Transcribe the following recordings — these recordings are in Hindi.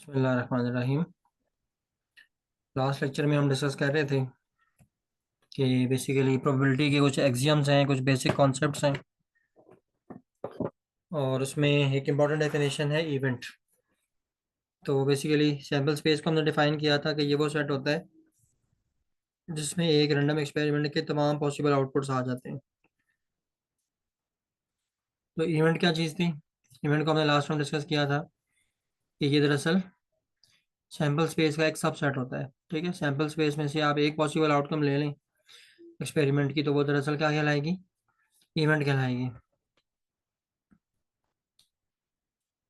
बिस्मिल्लाहिर्रहमानिर्रहीम। लास्ट लेक्चर में हम डिस्कस कर रहे थे कि बेसिकली प्रोबेबिलिटी के कुछ एक्सियम्स हैं, कुछ बेसिक कॉन्सेप्ट्स हैं, और उसमें एक इम्पॉर्टेंट डेफिनेशन है इवेंट। तो बेसिकली सैम्पल स्पेस को हमने डिफाइन किया था कि ये वो सेट होता है जिसमें एक रैंडम एक्सपेरिमेंट के तमाम पॉसिबल आउटपुट्स आ जाते हैं। तो इवेंट क्या चीज़ थी? इवेंट को हमने लास्ट में डिस्कस किया था कि ये दरअसल सैम्पल स्पेस का एक सबसेट होता है। ठीक है, सैम्पल स्पेस में से आप एक पॉसिबल आउटकम ले लें एक्सपेरिमेंट की, तो वो दरअसल क्या कहलाएगी? इवेंट कहलाएगी।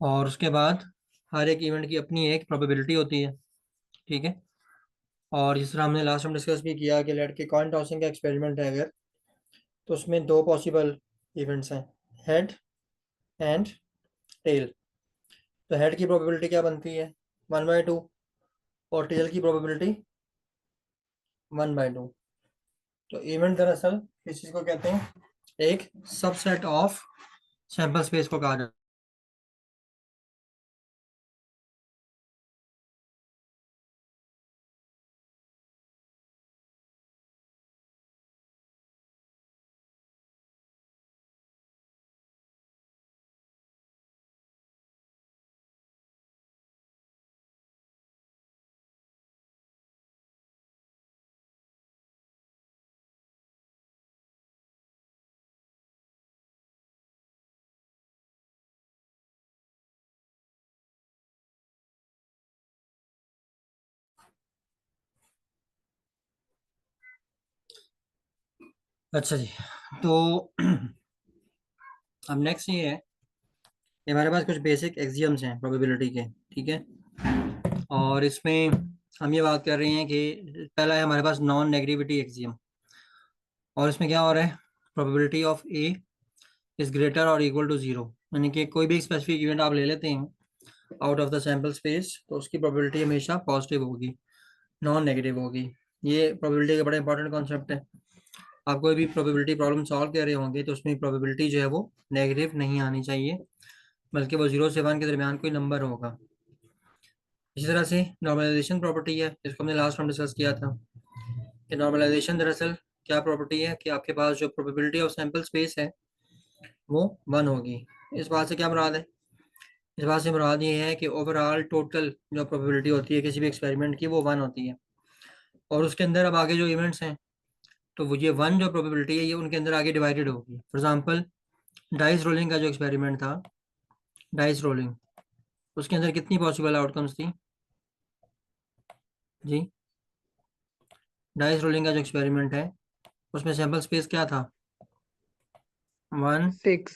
और उसके बाद हर एक इवेंट की अपनी एक प्रोबेबिलिटी होती है। ठीक है, और जिस तरह हमने लास्ट में डिस्कस भी किया कि लेट के कॉइन टॉसिंग का एक्सपेरिमेंट है अगर, तो उसमें दो पॉसिबल इवेंट्स हैं, हेड एंड टेल। तो हेड की प्रोबेबिलिटी क्या बनती है? 1/2। और टेल की प्रोबेबिलिटी 1/2। तो इवेंट दरअसल किस चीज़ को कहते हैं? एक सबसेट ऑफ सैंपल स्पेस को कहा जाता है। अच्छा जी, तो अब नेक्स्ट ये है कि हमारे पास कुछ बेसिक एक्सियम्स हैं प्रोबेबिलिटी के। ठीक है, और इसमें हम ये बात कर रहे हैं कि पहला है हमारे पास नॉन नेगेटिविटी एक्सियम। और इसमें क्या हो रहा है? Probability of A is greater और इक्वल टू जीरो। यानी कि कोई भी स्पेसिफिक इवेंट आप ले लेते हैं out of the sample space, तो उसकी प्रोबेबिलिटी हमेशा पॉजिटिव होगी, नॉन नेगेटिव होगी। ये प्रोबेबिलिटी का बड़ा इंपॉर्टेंट कॉन्सेप्ट है। आप कोई भी प्रोबेबिलिटी प्रॉब्लम सॉल्व कर रहे होंगे तो उसमें प्रोबेबिलिटी जो है वो नेगेटिव नहीं आनी चाहिए, बल्कि वो 0 से 1 के दरमियान कोई नंबर होगा। इसी तरह से नॉर्मलाइजेशन प्रॉपर्टी है, जिसको हमने लास्ट में डिस्कस किया था कि नॉर्मलाइजेशन दरअसल क्या प्रॉपर्टी है कि आपके पास जो प्रोबेबिलिटी ऑफ सैंपल स्पेस है वो 1 होगी। इस बात से क्या मुराद है? इस बात से मुराद ये है कि ओवरऑल टोटल जो प्रोबेबिलिटी होती है किसी भी एक्सपेरिमेंट की वो 1 होती है, और उसके अंदर अब आगे जो इवेंट्स हैं तो वो ये 1 जो प्रोबेबिलिटी है ये उनके अंदर आगे डिवाइडेड होगी। फॉर एग्जांपल डाइस रोलिंग का जो एक्सपेरिमेंट था, डाइस रोलिंग, उसके अंदर कितनी पॉसिबल आउटकम्स थी जी? डाइस रोलिंग का जो एक्सपेरिमेंट है उसमें सैंपल स्पेस क्या था? 1। 6।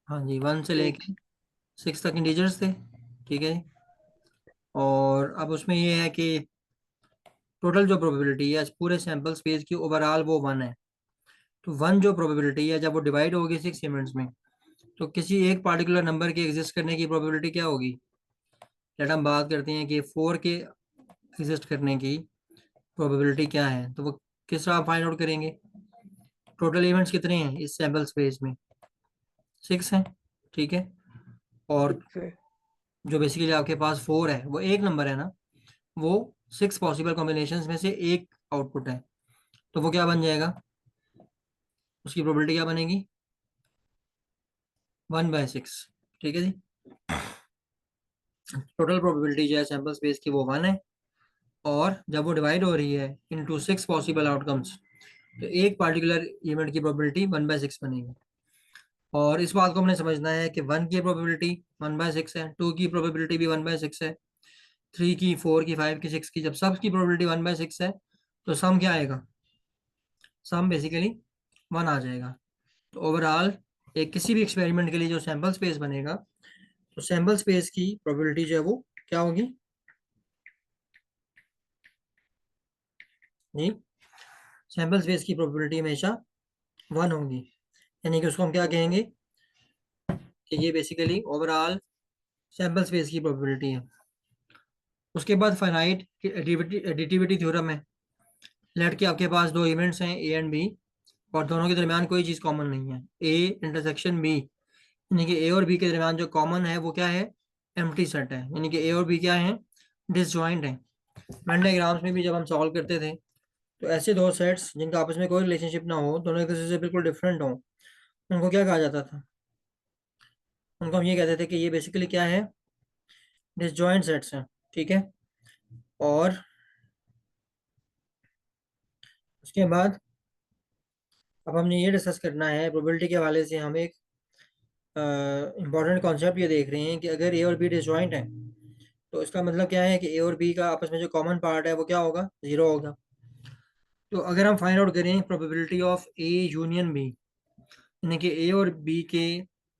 हाँ जी, 1 से लेके 6 तक इंटीजर्स थे। ठीक है, और अब उसमें ये है कि टोटल जो प्रोबेबिलिटी है इस पूरे सैंपल स्पेस की ओवरऑल वो 1 है। तो 1 जो प्रोबेबिलिटी है जब वो डिवाइड होगी 6 इवेंट्स में, तो किसी एक पार्टिकुलर नंबर के एग्जिस्ट करने की प्रोबेबिलिटी क्या होगी? लेट हम बात करते हैं कि 4 के एग्जिस्ट करने की प्रोबेबिलिटी क्या है, तो वो किस तरह फाइंड आउट करेंगे? टोटल इवेंट्स कितने हैं इस सैंपल स्पेस में? 6 हैं। ठीक है, और 6 है। जो बेसिकली आपके पास 4 है वो एक नंबर है ना, वो 6 पॉसिबल कॉम्बिनेशन में से एक आउटपुट है, तो वो क्या बन जाएगा? उसकी प्रोबेबिलिटी क्या बनेगी? 1/6। ठीक है जी, टोटल प्रोबेबिलिटी जो है सैंपल स्पेस की वो 1 है, और जब वो डिवाइड हो रही है इनटू 6 पॉसिबल आउटकम्स, तो एक पार्टिकुलर इवेंट की प्रोबेबिलिटी 1/6 बनेगी। और इस बात को हमने समझना है कि 1 की प्रोबेबिलिटी 1/6 है, 2 की प्रोबेबिलिटी भी 1/6 है, 3 की, 4 की, 5 की, 6 की, जब सब की प्रोबेबिलिटी 1/6 है तो सम क्या आएगा? सम बेसिकली 1 आ जाएगा। तो ओवरऑल एक किसी भी एक्सपेरिमेंट के लिए जो सैंपल स्पेस बनेगा, तो सैंपल स्पेस की प्रोबेबिलिटी जो है वो क्या होगी जी? सैंपल स्पेस की प्रोबेबिलिटी हमेशा 1 होगी। यानी कि उसको हम क्या कहेंगे कि ये बेसिकली ओवरऑल सैंपल स्पेस की प्रोबेबिलिटी है। उसके बाद फाइनाइट एडिटिविटी थ्योरम है। लेट के आपके पास दो इवेंट्स हैं ए एंड बी, और दोनों के दरमियान कोई चीज़ कॉमन नहीं है। ए इंटरसेक्शन बी, यानी कि ए और बी के दरमियान जो कॉमन है वो क्या है? एम्प्टी सेट है, यानी कि ए और बी क्या है, डिसजॉइंट है। वेन डायग्राम्स में भी जब हम सॉल्व करते थे तो ऐसे दो सेट्स जिनका आपस में कोई रिलेशनशिप ना हो, दोनों एक दूसरे से बिल्कुल डिफरेंट हो, उनको क्या कहा जाता था, उनको हम ये कहते थे कि ये बेसिकली क्या है, डिसजॉइंट सेट्स हैं। ठीक है। और उसके बाद अब हमने ये डिस्कस करना है प्रोबेबिलिटी के हवाले से, हम एक इंपॉर्टेंट कॉन्सेप्ट ये देख रहे हैं कि अगर ए और बी डिसजॉइंट है तो इसका मतलब क्या है कि ए और बी का आपस में जो कॉमन पार्ट है वो क्या होगा, जीरो होगा। तो अगर हम फाइंड आउट करें probability of A union B, यानी कि ए और बी के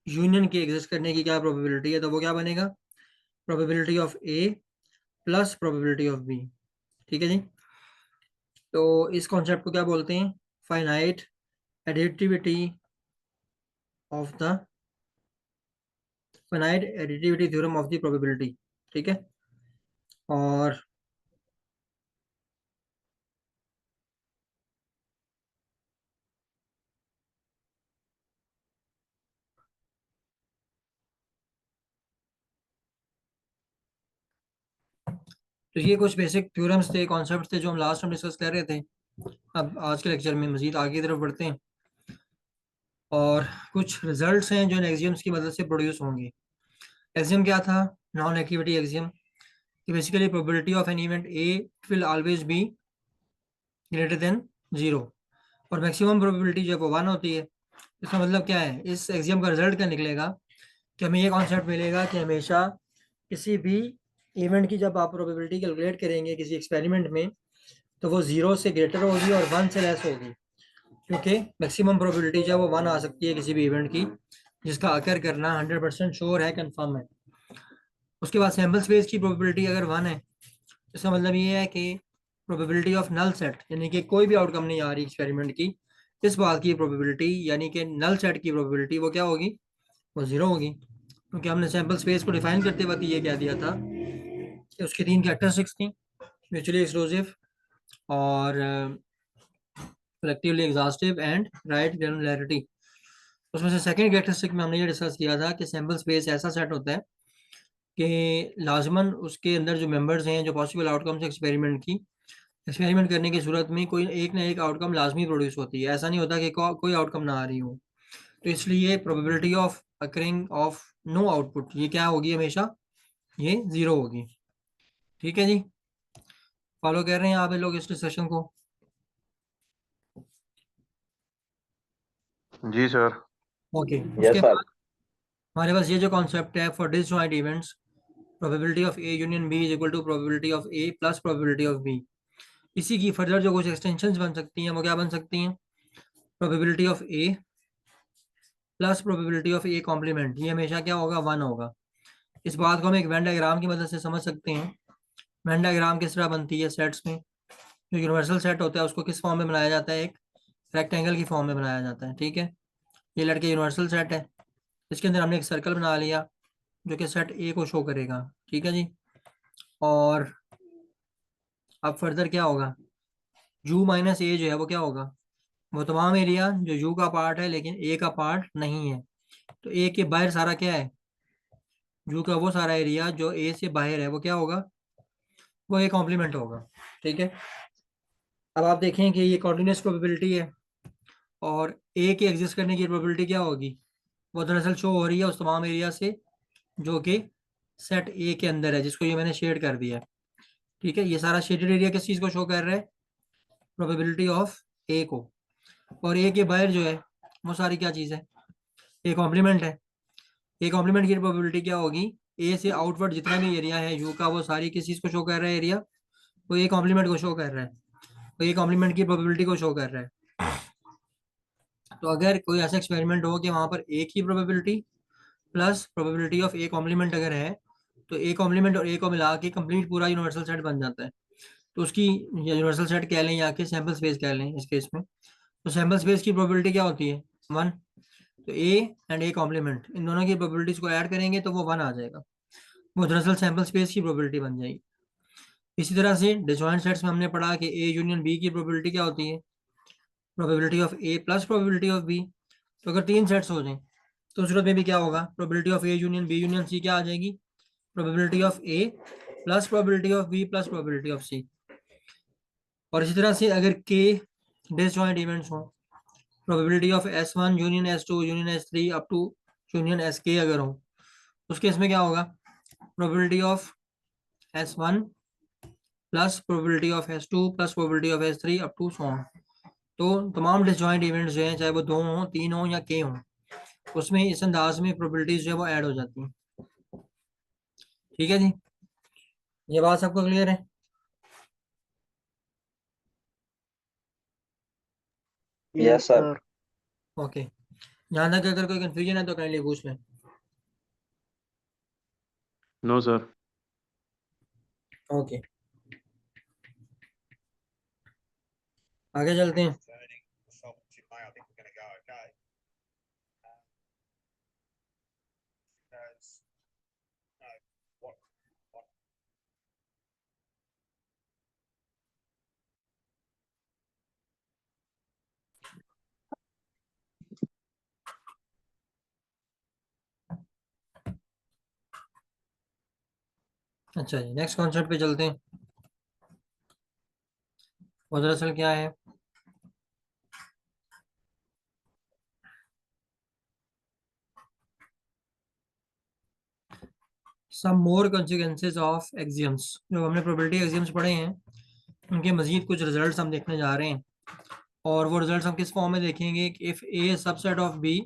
यूनियन के एग्जिस्ट करने की क्या प्रोबेबिलिटी है, तो वो क्या बनेगा, probability of A plus probability of B. ठीक है जी। तो इस कॉन्सेप्ट को क्या बोलते हैं, finite additivity of the finite additivity theorem of the probability. ठीक है। और तो ये कुछ बेसिक थ्योरम्स थे, कॉन्सेप्ट्स थे जो हम लास्ट में डिस्कस कर रहे थे। अब आज के लेक्चर में मजीद आगे की तरफ बढ़ते हैं और कुछ रिजल्ट्स हैं जो इन एक्सियम्स की मदद से प्रोड्यूस होंगे। एक्सियम क्या था, नॉन एक्टिविटी एक्सियम, कि basically probability of an event A will always be greater than zero, और मैक्सिमम प्रोबेबिलिटी जो है वो वन होती है। इसका मतलब क्या है, इस एक्सियम का रिजल्ट क्या निकलेगा कि हमें ये कॉन्सेप्ट मिलेगा कि हमेशा किसी भी इवेंट की जब आप प्रोबेबिलिटी कैलकुलेट करेंगे किसी एक्सपेरिमेंट में, तो वो जीरो से ग्रेटर होगी और वन से लेस होगी, क्योंकि मैक्सिमम प्रोबेबिलिटी जो है वो वन आ सकती है किसी भी इवेंट की जिसका अकर करना 100% श्योर है, कंफर्म है। उसके बाद सैम्पल स्पेस की प्रोबेबिलिटी अगर वन है, इसका मतलब ये है कि प्रोबेबिलिटी ऑफ नल सेट, यानी कि कोई भी आउटकम नहीं आ रही एक्सपेरिमेंट की, इस बात की प्रोबेबिलिटी यानी कि नल सेट की प्रोबेबिलिटी वो क्या होगी, वो जीरो होगी, क्योंकि हमने सैम्पल स्पेस को डिफाइन करते वक्त ये कह दिया था कि उसकी तीन कैरेक्टरिस्टिक्स थी, म्यूचुअली एक्सक्लूसिव और कलेक्टिवली एग्जॉस्टिव एंड राइट ग्रेनुलैरिटी। उसमें से सेकंड कैरेक्टरिस्टिक में हमने ये डिस्कस किया था कि सैम्पल स्पेस ऐसा सेट होता है कि लाजमन उसके अंदर जो मेंबर्स हैं, जो पॉसिबल आउटकम्स एक्सपेरिमेंट की, एक्सपेरिमेंट करने की सूरत में कोई एक ना एक आउटकम लाजमी प्रोड्यूस होती है, ऐसा नहीं होता कि कोई आउटकम ना आ रही हो। तो इसलिए probability of occurring of no output ये क्या होगी, हमेशा ये जीरो होगी। ठीक है जी, फॉलो कर रहे हैं आप ये लोग इस डिस्कशन को। जी सर। ओके। यस उसके सर। बाद हमारे पास ये जो कॉन्सेप्ट है for disjoint events, probability of A union B is equal to probability of A plus probability of B. इसी की फर्दर जो कुछ एक्सटेंशंस बन सकती हैं वो क्या बन सकती हैं, probability of A plus probability of A complement, ये हमेशा क्या होगा, वन होगा। इस बात को हम एक वेन डायग्राम की मदद से समझ सकते हैं। वेन डायग्राम किस तरह बनती है सेट्स में, जो यूनिवर्सल सेट होता है उसको किस फॉर्म में बनाया जाता है, एक रेक्टेंगल की फॉर्म में बनाया जाता है। ठीक है। ये लड़के यूनिवर्सल सेट है, इसके अंदर हमने एक सर्कल बना लिया जो कि सेट ए को शो करेगा। ठीक है जी। और अब फर्दर क्या होगा, यू माइनस ए जो है वो क्या होगा, वो तमाम एरिया जो यू का पार्ट है लेकिन ए का पार्ट नहीं है। तो ए के बाहर सारा क्या है, यू का वो सारा एरिया जो ए से बाहर है वो क्या होगा, वो ए कॉम्प्लीमेंट होगा। ठीक है। अब आप देखें कि ये कॉन्टिन्यूस प्रोबेबिलिटी है और ए के एग्जिस्ट करने की प्रोबेबिलिटी क्या होगी, वो दरअसल शो हो रही है उस तमाम एरिया से जो कि सेट ए के अंदर है, जिसको ये मैंने शेड कर दिया है। ठीक है। ये सारा शेडेड एरिया किस चीज़ को शो कर रहा है, प्रोबेबिलिटी ऑफ ए को। और ए के बाहर जो है वो सारी क्या चीज़ है, ए कॉम्प्लीमेंट है। ए कॉम्प्लीमेंट की प्रोबेबिलिटी क्या होगी, ए से आउटवर्ड जितना भी एरिया है यू का वो सारी किस चीज़ को शो कर रहा है, एरिया, वो ए कॉम्प्लीमेंट को शो कर रहा है, तो ए कॉम्प्लीमेंट की प्रोबेबिलिटी को शो कर रहा है। तो अगर कोई ऐसा एक्सपेरिमेंट हो कि वहाँ पर ए की probability plus probability of A complement अगर है, तो ए कॉम्प्लीमेंट और ए को मिला के कंप्लीट पूरा यूनिवर्सल सेट बन जाता है। तो उसकी यूनिवर्सल सेट कह लें या कि सैम्पल स्पेस कह लें इस केस में। तो सैम्पल स्पेस की प्रोबेबिलिटी क्या होती है, वन। तो ए एंड ए कॉम्प्लीमेंट इन दोनों की प्रोबेबिलिटीज को ऐड करेंगे तो वो वन आ जाएगा, वो दरअसल सैम्पल स्पेस की प्रोबेबिलिटी बन जाएगी। इसी तरह से डिसजॉइंट सेट्स में हमने पढ़ा कि ए यूनियन बी की प्रोबेबिलिटी क्या होती है, probability of A plus probability of B. तो अगर तीन सेट्स हो जाएं तो उस सूरत में भी क्या होगा, probability of A union B union C क्या आ जाएगी, probability of A plus probability of B plus probability of C. और इसी तरह से अगर के डिसजॉइंट इवेंट्स हों, probability of S1 union S2 union S3 up to union SK अगर हो, उस केस में क्या होगा, probability of S1 plus probability of S2 plus probability of S3 up to so on. तो तमाम डिसजॉइंट इवेंट्स जो हैं, चाहे वो दो हों, तीन हों या के हों, उसमें इस अंदाज में प्रोबेबिलिटीज जो है वो ऐड हो जाती हैं। ठीक है जी, ये बात सबको क्लियर है? Yes sir. ओके, जहाँ तक अगर कोई कंफ्यूजन है तो काइंडली पूछ लें। No sir. ओके, आगे चलते हैं। अच्छा जी, नेक्स्ट कॉन्सेप्ट पे चलते हैं। वो दरअसल क्या है, सम मोर कॉन्सिक्वेंसेज ऑफ एक्सियम्स। जो हमने प्रोबेबिलिटी एक्सियम्स पढ़े हैं, उनके मजीद कुछ रिजल्ट्स हम देखने जा रहे हैं। और वो रिजल्ट्स हम किस फॉर्म में देखेंगे कि if A is subset of B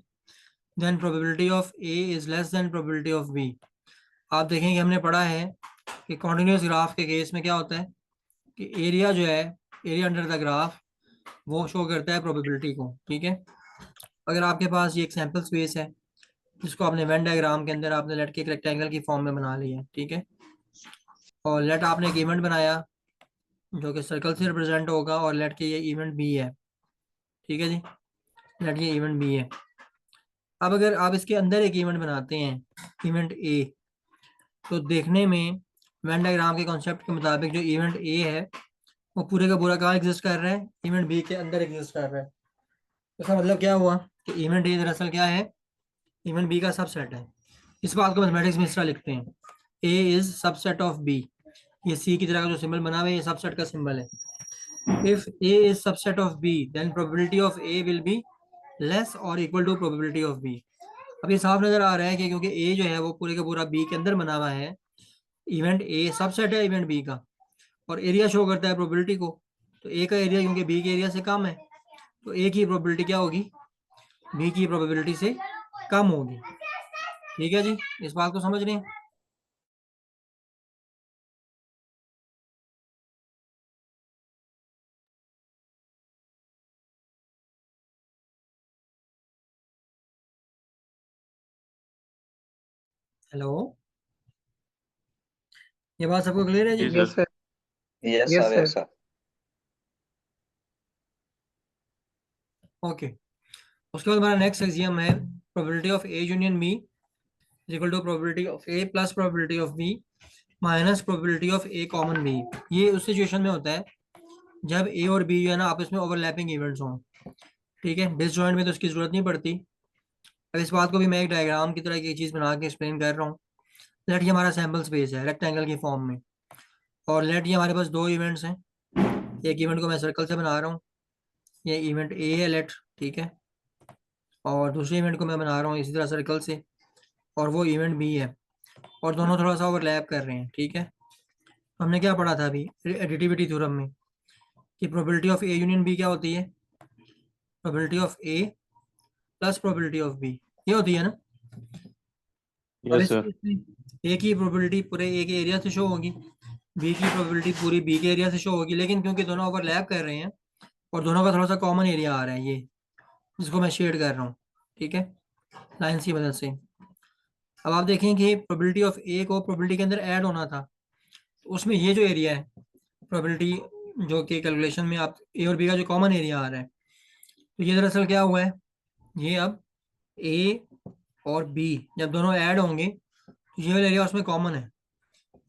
then probability of A is less than probability of B. आप देखेंगे हमने पढ़ा है कि कॉन्टिन्यूस ग्राफ के केस में क्या होता है कि एरिया जो है, एरिया अंडर द ग्राफ, वो शो करता है प्रोबेबिलिटी को। ठीक है, अगर आपके पास ये एक सैम्पल स्पेस है जिसको आपने वेन डायग्राम के अंदर आपने लेट के एक रेक्टेंगल की फॉर्म में बना लिया है, ठीक है, और लेट आपने एक इवेंट बनाया जो कि सर्कल से रिप्रेजेंट होगा, और लेट के ये इवेंट बी है। ठीक है जी, लेट ये इवेंट बी है। अब अगर आप इसके अंदर एक इवेंट बनाते हैं, इवेंट ए, तो देखने में वेन डायग्राम के कॉन्सेप्ट के मुताबिक जो इवेंट ए है वो पूरे का पूरा कहाँ एग्जिस्ट कर रहा है, इवेंट बी के अंदर एग्जिस्ट कर रहा है। इसका मतलब क्या हुआ कि इवेंट ए दरअसल क्या है, इवेंट बी का सबसेट है। इस बात को मैथमेटिक्स में इस तरह लिखते हैं, ए इज सबसेट ऑफ बी। ये सी की तरह का जो सिंबल बना हुआ है ये सबसेट का सिंबल है। If A is subset of B then probability of A will be less और equal to probability of B. अब ये साफ नजर आ रहा है कि क्योंकि ए जो है वो पूरे का पूरा बी के अंदर बना हुआ है, इवेंट ए सबसेट है इवेंट बी का, और एरिया शो करता है प्रोबेबिलिटी को, तो ए का एरिया क्योंकि बी के एरिया से कम है, तो ए की प्रोबेबिलिटी क्या होगी, बी की प्रोबेबिलिटी से कम होगी। ठीक है जी, इस बात को समझ रहे हैं? हेलो, ये बात सबको क्लियर है जी? जी yes sir. Sir. Yes sir. Yes sir. Okay, उसके बाद हमारा नेक्स्ट एक्सियम है probability of A union B is equal to probability of A plus probability of B minus probability of A common B. ये उस सिचुएशन में होता है जब ए और बी जो है ना आपस में ओवरलैपिंग इवेंट्स हों। ठीक है, डिसजॉइंट में तो उसकी जरूरत नहीं पड़ती। अब इस बात को भी मैं एक डायग्राम की तरह की चीज़ बना के एक्सप्लेन कर रहा हूँ। लेट ये हमारा सैम्पल स्पेस है रेक्टेंगल की फॉर्म में, और लेट ये हमारे पास दो इवेंट्स हैं। एक इवेंट को मैं सर्कल से बना रहा हूँ, ये इवेंट ए है लेट, ठीक है, और दूसरे इवेंट को मैं बना रहा हूँ इसी तरह सर्कल से, और वो इवेंट बी है, और दोनों थोड़ा सा ओवरलैप कर रहे हैं। ठीक है, हमने क्या पढ़ा था अभी एडिटिविटी थ्योरम में कि probability of A union B क्या होती है, probability of A plus probability of B, ये होती है ना। अब यस इस सर। केस में ए की प्रोबेबिलिटी पूरे ए के एरिया से शो होगी, बी की प्रोबेबिलिटी पूरी बी के एरिया से शो होगी, लेकिन क्योंकि दोनों ओवरलैप कर रहे हैं और दोनों का थोड़ा सा कॉमन एरिया आ रहा है, ये जिसको मैं शेड कर रहा हूँ, ठीक है, लाइन की मदद से। अब आप देखें कि प्रोबेबिलिटी ऑफ ए को प्रोबेबिलिटी के अंदर ऐड होना था, तो उसमें ये जो एरिया है प्रोबेबिलिटी जो कि कैलकुलेशन में आप ए और बी का जो कॉमन एरिया आ रहा है, तो ये दरअसल क्या हुआ है, ये अब ए और बी जब दोनों ऐड होंगे तो ये वाला एरिया उसमें कॉमन है,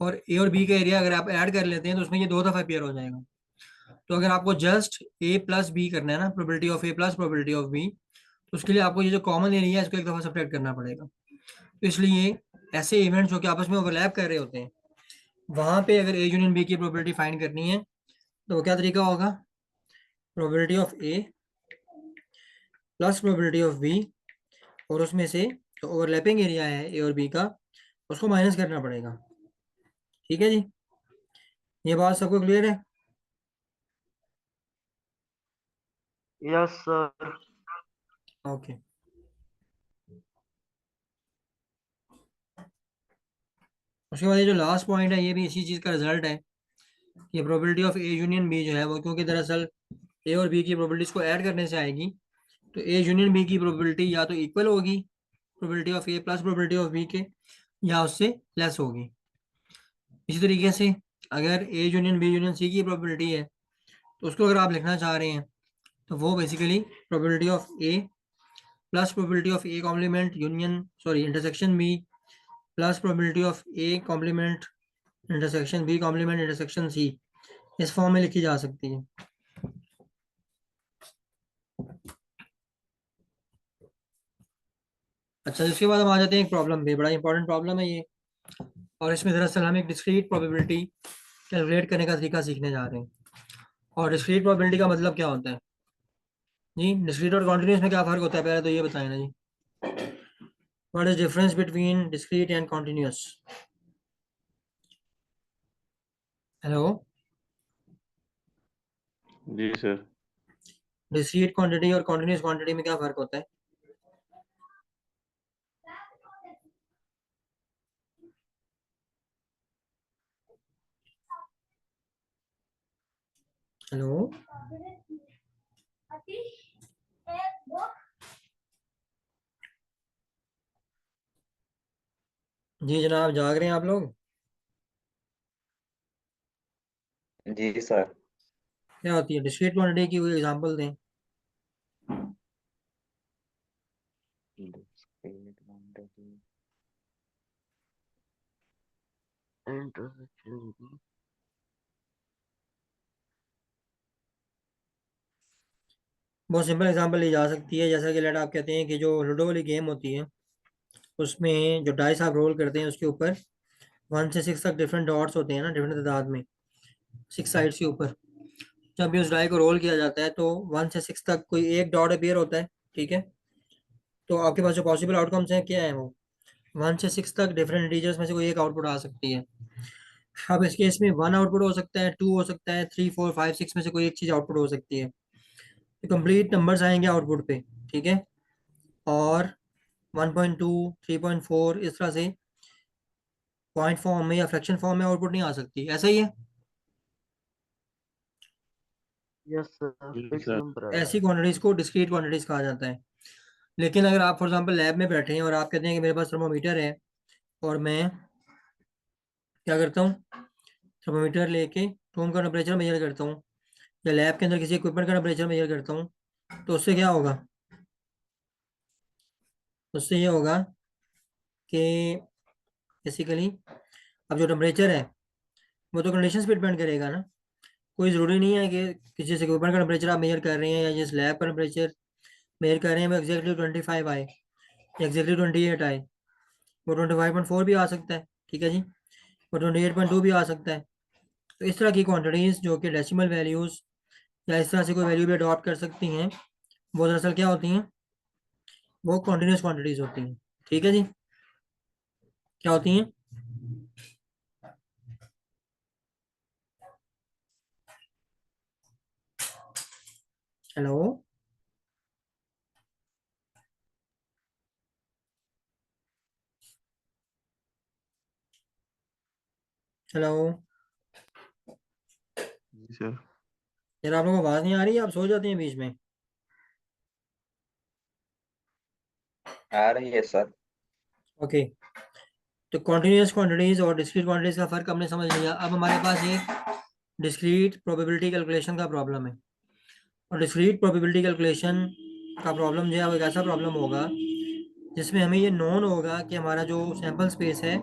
और ए और बी का एरिया अगर आप ऐड कर लेते हैं तो उसमें ये दो दफ़ा अपेयर हो जाएगा। तो अगर आपको जस्ट ए प्लस बी करना है ना, probability of A plus probability of B, तो उसके लिए आपको ये जो कॉमन एरिया है इसको एक दफ़ा सब्ट्रैक्ट करना पड़ेगा। तो इसलिए ऐसे इवेंट्स जो कि आपस में ओवरलैप कर रहे होते हैं, वहां पे अगर ए यूनियन बी की प्रोबेबिलिटी फाइंड करनी है तो वो क्या तरीका होगा? Probability of A plus probability of B, और उसमें से जो ओवरलैपिंग एरिया है ए और बी का, उसको माइनस करना पड़ेगा। ठीक है जी, ये बात सबको क्लियर है? Yes sir. ओके। उसके बाद ये जो लास्ट पॉइंट है ये भी इसी चीज़ का रिजल्ट है। ये probability of A union B जो है वो, क्योंकि दरअसल ए और बी की प्रोबेबिलिटीज को ऐड करने से आएगी, तो ए यूनियन बी की प्रोबेबिलिटी या तो इक्वल होगी probability of A plus probability of B के, या उससे लेस होगी। इसी तरीके से अगर A union B union C की प्रोबेबिलिटी है, तो उसको अगर आप लिखना चाह रहे हैं तो वो basically probability of A plus probability of A complement union sorry intersection B plus probability of A complement intersection B complement intersection C, इस फॉर्म में लिखी जा सकती है। अच्छा, इसके बाद हम आ जाते हैं एक प्रॉब्लम पे, बड़ा इंपॉर्टेंट प्रॉब्लम है ये, और इसमें दरअसल हम एक डिस्क्रीट प्रोबेबिलिटी कैलकुलेट करने का तरीका सीखने जा रहे हैं। और डिस्क्रीट प्रोबेबिलिटी का मतलब क्या होता है जी? डिस्क्रीट और कॉन्टिन्यूस में क्या फर्क होता है, पहले तो ये बताएं ना जी। What is difference between discrete and continuous? Hello, जी सर। डिस्क्रीट क्वांटिटी और कॉन्टिन्यूस क्वांटिटी में क्या फर्क होता है? हेलो जी जनाब, जाग रहे हैं आप लोग? जी सर। क्या होती है डिस्क्रीट क्वांटिटी की, कोई एग्जांपल दें। बहुत सिंपल एग्जांपल ली जा सकती है, जैसा कि लेट आप कहते हैं कि जो लूडो वाली गेम होती है, उसमें जो डाइस आप रोल करते हैं उसके ऊपर 1 से 6 तक डिफरेंट डॉट्स होते हैं ना, डिफरेंट तादाद में 6 साइड्स के ऊपर। जब भी उस डाई को रोल किया जाता है तो 1 से 6 तक कोई एक डॉट अपीयर होता है, ठीक है? तो आपके पास जो पॉसिबल आउटकम्स हैं क्या है वो? 1 से 6 तक डिफरेंट इंटीजर्स में से कोई एक आउटपुट आ सकती है। अब इस केस में 1 आउटपुट हो सकता है, 2 हो सकता है, 3 4 5 6 में से कोई एक चीज आउटपुट हो सकती है। तो कंप्लीट नंबर्स आएंगे आउटपुट पे, ठीक है? और 1.2 3.4 इस तरह से पॉइंट फॉर्म में या फ्रैक्शन फॉर्म में आउटपुट नहीं आ सकती, ऐसा ही है? यस सर, जी फिक्स सर। नंबर है। ऐसी क्वांटिटीज को डिस्क्रीट क्वांटिटीज कहा जाता है। लेकिन अगर आप फॉर एग्जांपल लैब में बैठे हैं और आप कहते हैं कि मेरे पास थर्मोमीटर है, और मैं क्या करता हूँ, थर्मोमीटर लेके रूम का टेम्परेचर मेजर करता हूँ, या लैब के अंदर किसी इक्विपमेंट का टेम्परेचर मेजर करता हूँ, तो उससे क्या होगा? उससे ये होगा कि बेसिकली अब जो टेम्परेचर है वो तो कंडीशंस पे डिपेंड करेगा ना। कोई ज़रूरी नहीं है कि किसी से इक्विपमेंट का टेम्परेचर आप मेजर कर रहे हैं या जिस लैब का टेम्परेचर मेजर कर रहे हैं वो एक्जैक्टली 25 आए, एक्जैक्टली 28 आए, वो 25.4 भी आ सकता है, ठीक है जी, वो 28.2 भी आ सकता है। तो इस तरह की क्वांटिटीज़ जो कि डेसिमल वैल्यूज़ या इस तरह से कोई वैल्यू भी अडॉप्ट कर सकती हैं, वो दरअसल क्या होती हैं? वो कॉन्टिन्यूस क्वांटिटीज़ होती हैं। ठीक है जी, क्या होती हैं? हेलो हेलो, जी सर। यार आप लोगों को आवाज़ नहीं आ रही है, आप सो जाते हैं बीच में। आ रही है सर। ओके, तो कॉन्टिन्यूस क्वांटिटीज़ और डिस्क्रीट क्वांटिटीज़ का फ़र्क हमने समझ लिया। अब हमारे पास एक डिस्क्रीट प्रोबेबिलिटी कैलकुलेशन का प्रॉब्लम है। और डिस्क्रीट प्रोबेबिलिटी कैलकुलेशन का प्रॉब्लम जो है वो एक ऐसा प्रॉब्लम होगा जिसमें हमें ये नोन होगा कि हमारा जो सैंपल स्पेस है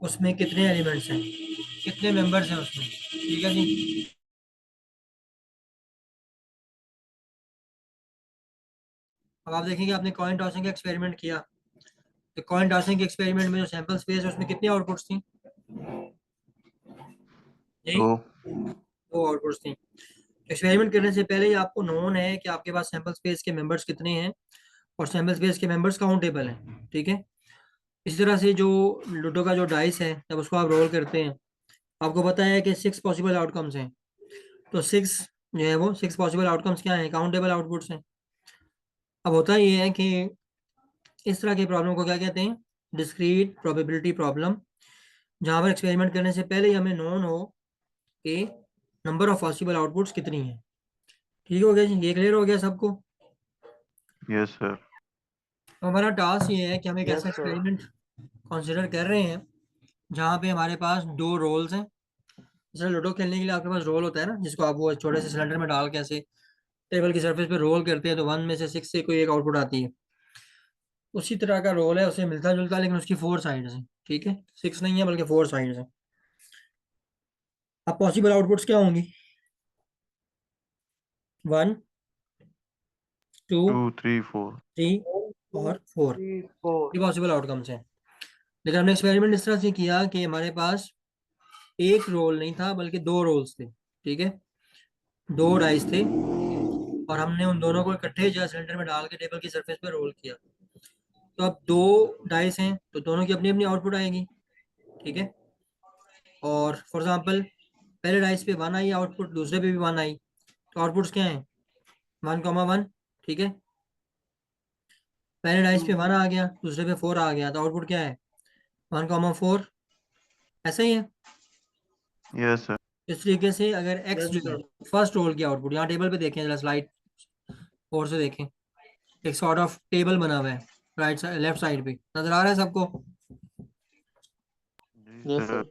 उसमें कितने एलिमेंट्स हैं, कितने मेंबर्स हैं उसमें, ठीक है जी? अब आप देखेंगे आपने कॉइन टॉसिंग का एक्सपेरिमेंट किया, तो कॉइन टॉसिंग के एक्सपेरिमेंट में जो सैंपल स्पेस है उसमें कितनी आउटपुट्स थी जी? दो। 2 आउटपुट्स थी। एक्सपेरिमेंट करने से पहले ही आपको नोन है कि आपके पास सैंपल स्पेस के मेंबर्स कितने हैं और सैंपल स्पेस के मेंबर्स काउंटेबल हैं, ठीक है। इसी तरह से जो लूडो का जो डाइस है जब उसको आप रोल करते हैं, आपको पता है कि 6 पॉसिबल आउटकम्स हैं। तो 6 जो है वो 6 पॉसिबल आउटकम्स क्या हैं? काउंटेबल आउटपुट्स हैं। अब होता ये है कि इस तरह की प्रॉब्लम को क्या कहते हैं? डिस्क्रीट प्रोबेबिलिटी प्रॉब्लम, जहाँ पर एक्सपेरिमेंट करने से पहले ही हमें नोन हो कि नंबर ऑफ पॉसिबल आउटपुट्स कितनी है। ठीक हो गया जी, ये क्लियर हो गया सबको? Yes sir. तो हमारा टास्क ये है कि हम एक यस ऐसा सर। एक्सपेरिमेंट कंसिडर कर रहे हैं जहाँ पे हमारे पास 2 रोल्स हैं। जैसे लूडो खेलने के लिए आपके पास रोल होता है ना, जिसको आप वो छोटे से सिलेंडर में डाल के ऐसे टेबल की सरफेस पे रोल करते हैं तो 1 में से 6 से कोई एक आउटपुट आती है। उसी तरह का रोल है, उसे मिलता जुलता, लेकिन उसकी 4 साइड्स हैं, ठीक है। 6 नहीं है बल्कि 4 साइड्स हैं। अब पॉसिबल आउटपुट्स क्या होंगी? 1, 2, 2 3 4। 3 और 4, 3 4। ये पॉसिबल आउटकम्स हैं। लेकिन हमने एक्सपेरिमेंट इस तरह से किया कि हमारे पास एक रोल नहीं था बल्कि 2 रोल्स थे, ठीक है। 2 डाइस थे और हमने उन दोनों को इकट्ठे जो सिलेंडर में डाल के टेबल की सरफेस पे रोल किया। तो अब 2 डाइस हैं तो दोनों की अपनी अपनी आउटपुट आएगी, ठीक है। और फॉर एग्जांपल पहले डाइस पे 1 आई आउटपुट, दूसरे पे भी 1 आई, तो आउटपुट्स क्या हैं? 1,1, ठीक है। पहले डाइस पे 1 आ गया, दूसरे पे 4 आ गया, तो आउटपुट क्या है? 1,4। ऐसा ही है। Yes sir. इस तरीके से अगर एक्स यस जो है सर। फर्स्ट रोल की आउटपुट, यहाँ टेबल पे देखें जरा, स्लाइड 4 से देखें, एक सॉर्ट ऑफ टेबल बना हुआ है राइट साइड लेफ्ट साइड पे, नजर आ रहा है सबको? जी yes sir. Sir.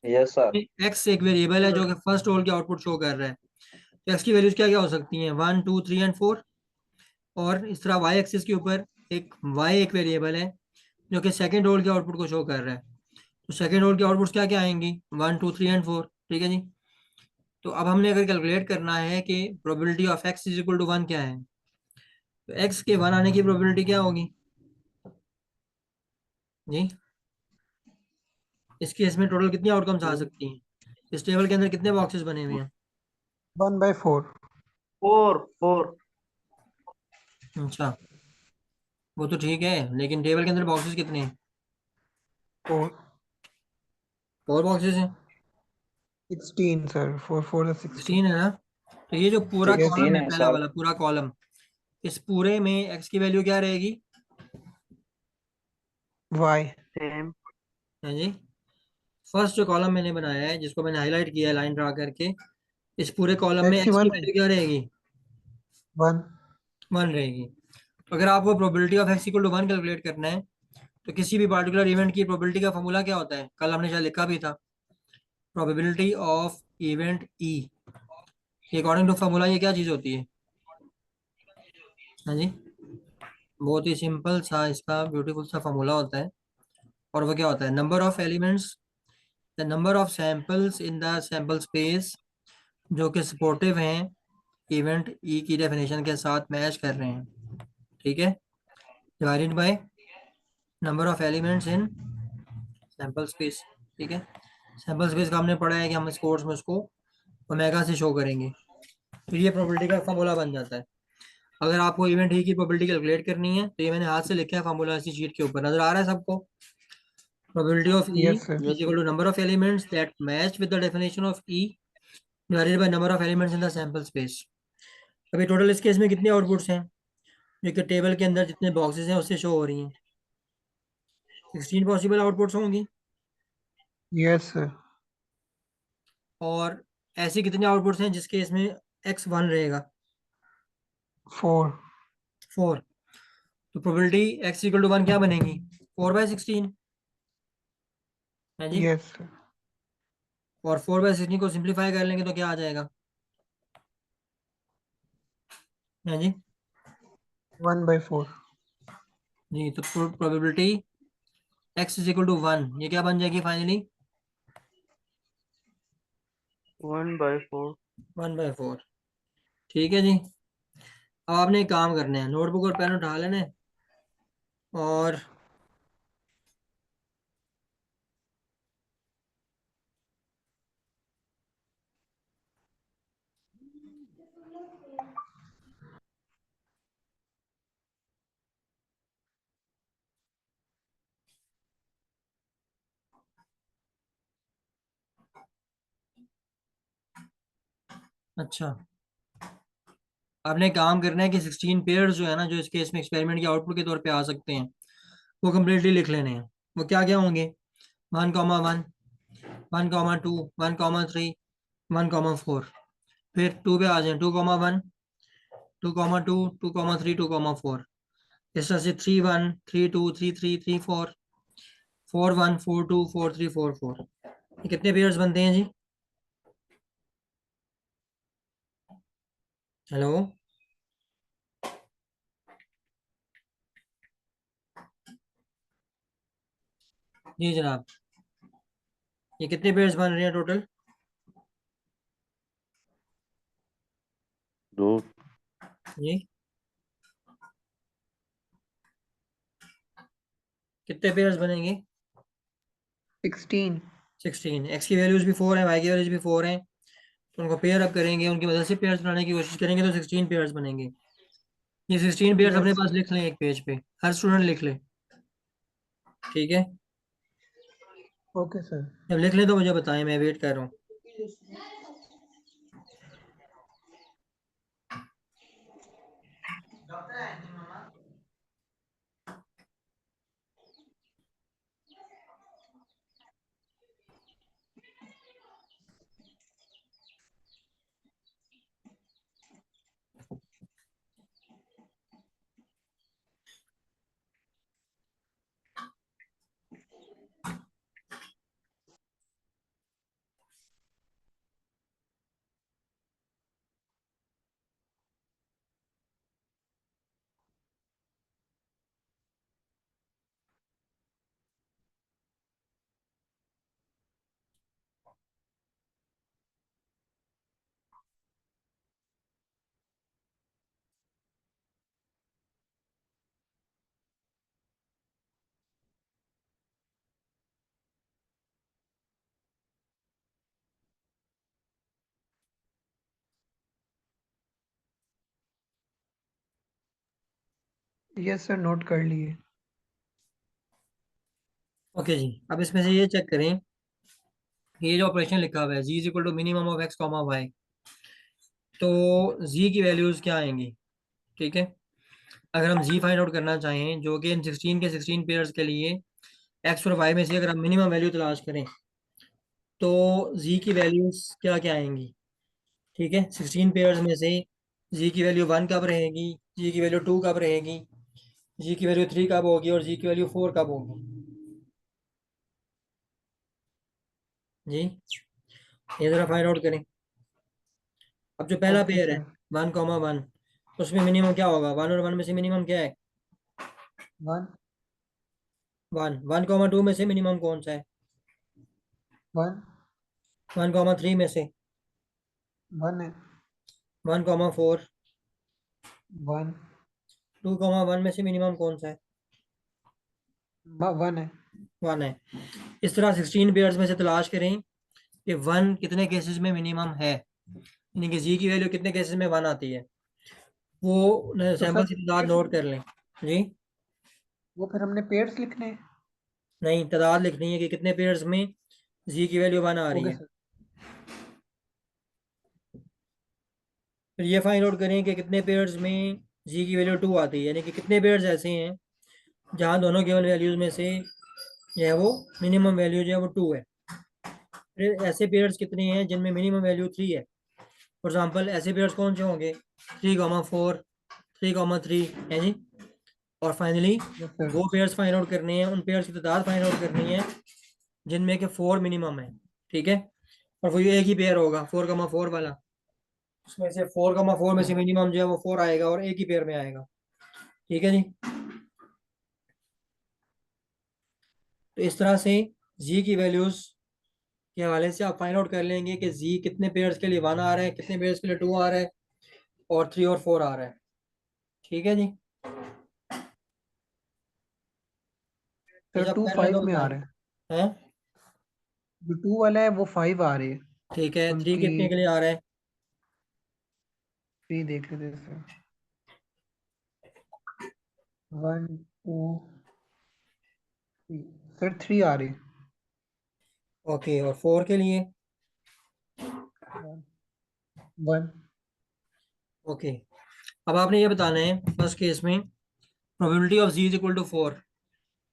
Yes sir. X एक वेरिएबल है जो कि फर्स्ट रोल की आउटपुट शो कर रहा है। तो एक्स की वैल्यूज क्या क्या हो सकती हैं? 1, 2, 3 एंड 4। और इस तरह वाई एक्सिस के ऊपर एक वाई एक वेरिएबल है जो कि सेकंड रोल के आउटपुट को शो कर रहा है। तो सेकंड रोल की आउटपुट्स क्या क्या आएंगी? 1, 2, 3 एंड 4, ठीक है जी। तो अब हमने अगर कैलकुलेट करना है कि probability of X is equal to 1 क्या है, तो एक्स के 1 आने की प्रोबेबिलिटी क्या होगी जी? इस केस में टोटल कितनी आउटकम्स आ सकती हैं? इस टेबल के अंदर कितने बॉक्सेस बने हुए हैं? 1/4। 4 4। अच्छा, वो तो ठीक है, लेकिन टेबल के अंदर बॉक्सेस कितने हैं? 4। 4 बॉक्सेस हैं। 16 सर, 4 4 16। 16 है ना? तो ये जो पूरा यस कॉलम 16 है, है पहला सर। वाला पूरा कॉलम, इस पूरे में एक्स की वैल्यू क्या रहेगी? वाई। सेम। है जी। फर्स्ट जो कॉलम मैंने बनाया है, जिसको मैंने हाईलाइट किया है लाइन ड्रा करके, इस पूरे कॉलम में एक्स की एक्स की 1 है। वैल्यू क्या रहेगी? 1। 1 रहेगी। तो अगर आपको probability of X equal to 1 calculate करना है, तो किसी भी पार्टिकुलर इवेंट की प्रोबेबिलिटी का फॉर्मूला क्या होता है? कल हमने शायद लिखा भी था, probability of event E. According to formula ये क्या चीज़ होती है? हाँ जी, बहुत ही सिंपल सा इसका ब्यूटीफुल सा फॉर्मूला होता है। और वो क्या होता है? Number of elements, the number of samples in the sample space जो कि सपोर्टिव हैं इवेंट ई की डेफिनेशन के साथ मैच कर रहे हैं, ठीक है, divided by number of elements in sample space, ठीक है। सैंपल स्पेस का हमने पढ़ा है कि हम इस कोर्स में उसको ओमेगा से शो करेंगे। तो ये प्रोबेबिलिटी का फॉर्मूला बन जाता है। अगर आपको इवेंट ई की प्रोबेबिलिटी कैलकुलेट करनी है तो ये मैंने हाथ से लिखा है फॉर्मूला इसी शीट के ऊपर, नजर आ रहा है सबको? Probability of E yes sir. Is yes equal to number of elements that match with the definition of E divided by number of elements in the sample space. अभी टोटल इस केस में कितने आउटपुट्स हैं जो कि टेबल के अंदर जितने बॉक्सेस हैं उससे शो हो रही हैं? 16 पॉसिबल आउटपुट्स होंगी। Yes sir. और ऐसे कितने आउटपुट्स हैं जिस केस में एक्स 1 रहेगा? 4। 4। तो प्रोबेबिलिटी एक्स इक्वल टू 1 क्या बनेगी? 4/16 है जी। Yes sir. और 4/16 को सिंप्लीफाई कर लेंगे तो क्या आ जाएगा? है जी। 1/4। जी, तो probability X is equal to 1 ये क्या बन जाएगी फाइनली? 1/4। 1/4, ठीक है जी। अब आपने एक काम करना है, नोटबुक और पेन उठा लेना है और अच्छा, आपने काम करना है कि 16 पेयर्स जो है ना, जो इस केस में एक्सपेरिमेंट के आउटपुट के तौर पे आ सकते हैं, वो कम्प्लीटली लिख लेने हैं। वो क्या क्या होंगे? 1,1, 1,2, 1,3, 1,4। फिर 2 पे आ जाए, 2,1, 2,2, 2,3, 2,4। इस तरह से 3,1, 3,2, 3,3, 3,4, 4,1, 4,2, 4,3, 4,4। ये कितने पेयर्स बनते हैं जी? हेलो, जी जनाब, ये कितने पेयर्स बन रहे हैं टोटल? 2। जी, कितने पेयर्स बनेंगे? 16. 16। एक्स की वैल्यूज भी 4 हैं, वाई की वैल्यूज भी 4 हैं, तो उनको पेयर अप करेंगे, उनकी मदद से पेयर्स बनाने की कोशिश करेंगे, तो 16 पेयर्स बनेंगे। ये 16 पेयर्स अपने Yes, पास sir. लिख लें एक पेज पे, हर स्टूडेंट लिख ले। ठीक है, Okay, sir. जब लिख लें तो मुझे बताएं, मैं वेट कर रहा हूँ। Yes, sir. Note कर लिए. ओके जी, अब इसमें से ये चेक करें, ये जो ऑपरेशन लिखा हुआ है G is equal to minimum of X comma Y, तो जी की वैल्यूज क्या आएंगी? ठीक है, अगर हम जी फाइंड आउट करना चाहें, जो कि इन 16 के 16 पेयर्स के लिए एक्स और वाई में से अगर हम मिनिमम वैल्यू तलाश करें, तो जी की वैल्यूज क्या क्या आएंगी? ठीक है, 16 पेयर्स में से जी की वैल्यू 1 कब रहेगी, जी की वैल्यू 2 कब रहेगी, जी की वैल्यू 3 कब होगी, और जी की वैल्यू 4 कब होगी? जी, ये जरा फाइंड आउट करें। अब जो पहला Okay, पेयर है sir. 1,1, उसमें मिनिमम क्या होगा? 1 और 1 में से मिनिमम क्या है? 1, 1,2 में से मिनिमम कौन सा है? 1, 1,3 में से? 1 है. 1,4? 1, 2,1 में से मिनिमम कौन सा है? 1 है. 1 है। इस तरह 16 पेयर्स में से तलाश करें कि 1 कितने केसेस में मिनिमम है, यानी कि जी की वैल्यू कितने केसेस में 1 आती है। वो तो सैंपल सर की तादाद नोट कर लें। जी, वो फिर हमने पेयर्स लिखने हैं. नहीं, तादाद लिखनी है कि कितने पेयर्स में जी की वैल्यू 1 आ रही Okay, है। sir. फिर ये फाइंड आउट करें कि कितने पेयर्स में जी की वैल्यू 2 आती है, यानी कि कितने पेयर्स ऐसे हैं जहाँ दोनों गिवन वैल्यूज में से जो है वो मिनिमम वैल्यू जो है वो 2 है। फिर ऐसे पेयर्स कितने हैं जिनमें मिनिमम वैल्यू 3 है? फॉर एग्जांपल ऐसे पेयर्स कौन से होंगे? 3,4, 3,3 है जी। और फाइनली Yes, sir. वो पेयर्स फाइंड आउट करने हैं, उन पेयर्स की तादाद फाइंड आउट करनी है जिनमें के 4 मिनिमम है। ठीक है, और वो ये एक ही पेयर होगा 4,4 वाला, उसमें से 4,4 में से मिनिमम जो है वो 4 आएगा और एक ही पेयर में आएगा। ठीक है जी, तो इस तरह से जी की वैल्यूज के हवाले से आप फाइंड आउट कर लेंगे कि जी कितने पेयर्स के लिए 1 आ रहा है, कितने पेयर्स के लिए 2 आ रहा है, और 3 और 4 आ रहा है। ठीक है जी, सर अच्छा 2 कर ले 5 तो में आ बताएं। रहा है. हैं? जो 2 वाला है वो 5 आ रही है. ठीक है, 3 उनकी कितने के लिए आ रहा है? 3 देख लेते हैं सर. 1 2 3 सर 3 आ रही. ओके, और 4 के लिए? 1 ओके, अब आपने ये बताना है फर्स्ट केस में probability of G is equal to 4.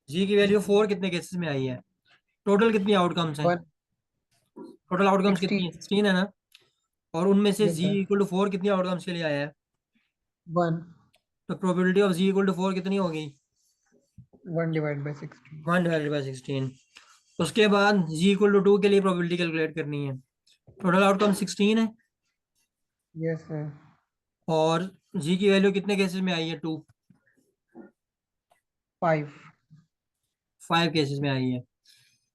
G की वैल्यू 4 कितने केसेस में आई है? टोटल कितनी आउटकम्स हैं? 1 टोटल आउटकम्स 16. कितनी है? 16 है ना? और उनमें से यस जी सर. इक्वल टू 4 कितनी आउटकम्स के लिए आया है? 1 तो probability of G equal to 4 कितनी होगी? 1 डिवाइड बाय 16. 1 divided by 16. उसके बाद जी इक्वल टू 2 के लिए प्रोबेबिलिटी कैलकुलेट करनी है. टोटल आउटकम 16 है यस सर. और जी की वैल्यू कितने केसेस में आई है? 2. 5 5 केसेस में आई है.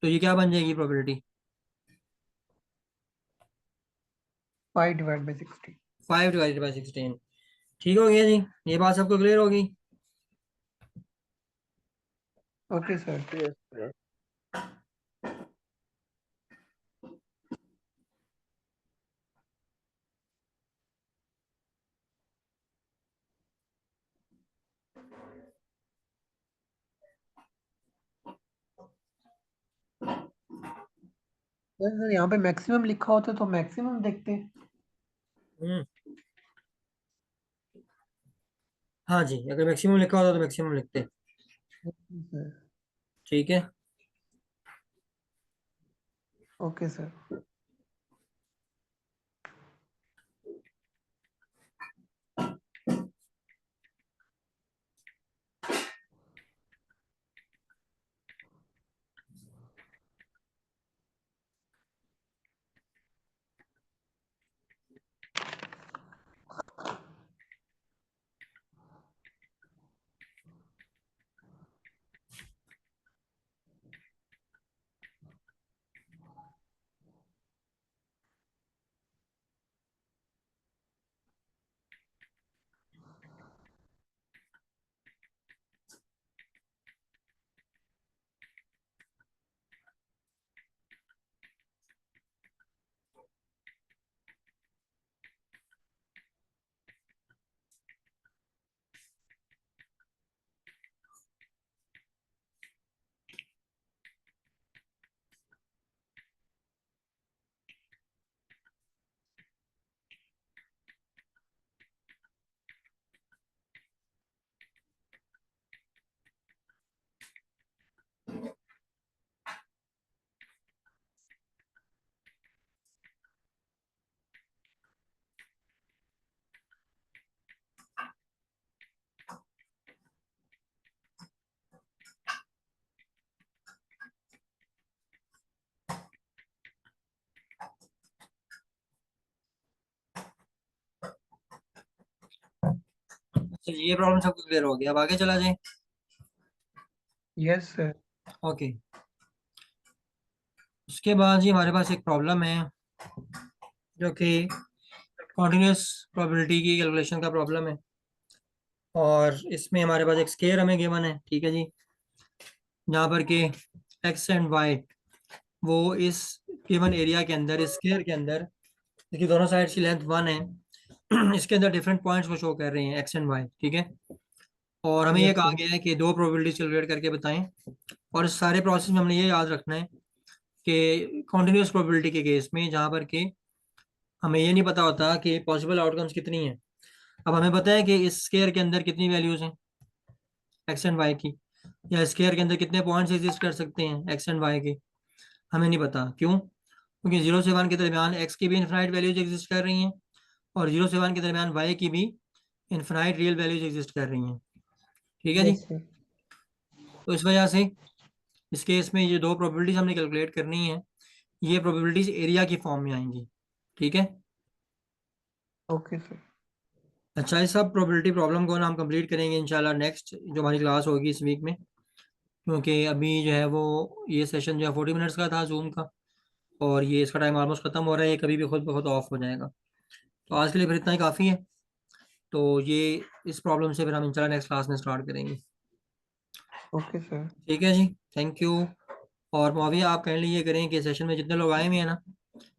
तो ये क्या बन जाएगी probability? 5 divide by 16. 5 divided by 16. ठीक हो गया जी, ये बात सबको क्लियर होगी? Okay sir. Yes, sir. Sir यहाँ पे मैक्सिमम लिखा होता तो मैक्सिमम देखते. हम्म, हाँ जी, अगर मैक्सिमम लिखा होता तो मैक्सिमम लिखते. सर. ठीक है. Okay sir. तो ये प्रॉब्लम सबको क्लियर हो गया, अब आगे चला जाए. Yes sir. ओके, उसके बाद जी हमारे पास एक प्रॉब्लम है जो कि कॉन्टिन्यूस प्रोबेबिलिटी की कैलकुलेशन का प्रॉब्लम है. और इसमें हमारे पास एक स्केयर हमें गिवन है, ठीक है जी, जहाँ पर कि एक्स एंड वाई वो इस गिवन एरिया के अंदर, इस स्केयर के अंदर, इसकी दोनों साइड की लेंथ 1 है, इसके अंदर डिफरेंट पॉइंट्स को शो कर रहे हैं एक्स एंड वाई. ठीक है. और हमें ये यस कहा सर. गया है कि दो प्रोबेबिलिटीज कैलकुलेट करके बताएं. और इस सारे प्रोसेस में हमने ये याद रखना है कि कॉन्टिन्यूस प्रोबेबिलिटी के केस में जहाँ पर कि हमें ये नहीं पता होता कि पॉसिबल आउटकम्स कितनी हैं. अब हमें पता है कि इस स्केयर के अंदर कितनी वैल्यूज हैं एक्स एंड वाई की, या स्केयर के अंदर कितने पॉइंट्स एग्जिस्ट कर सकते हैं एक्स एंड वाई के. हमें नहीं पता. क्यों? क्योंकि 0 से 1 के दरमियान एक्स की भी इन्फिनाइट वैल्यूज एग्जिस्ट कर रही हैं और 0 से 1 के दरमियान वाई की भी इन्फिनाइट रियल वैल्यूज एग्जिस्ट कर रही हैं. ठीक है जी. Yes sir. तो इस वजह से इस केस में ये दो प्रोबेबिलिटीज हमने कैलकुलेट करनी है, ये प्रोबेबिलिटीज एरिया की फॉर्म में आएंगी. ठीक है. Okay sir. अच्छा, इस सब प्रोबेबिलिटी प्रॉब्लम को ना हम कंप्लीट करेंगे इंशाल्लाह नेक्स्ट जो हमारी क्लास होगी इस वीक में, क्योंकि अभी जो है वो ये सेशन जो है 40 मिनट्स का था जूम का, और ये इसका टाइम ऑलमोस्ट खत्म हो रहा है, ये कभी भी खुद ब खुद ऑफ हो जाएगा. तो आज के लिए फिर इतना ही काफ़ी है. तो ये इस प्रॉब्लम से फिर हम इंशाल्लाह नेक्स्ट क्लास में स्टार्ट करेंगे. Okay sir. ठीक है जी, थैंक यू. और मुआविया आप काइंडली ये करें कि सेशन में जितने लोग आए हुए हैं ना,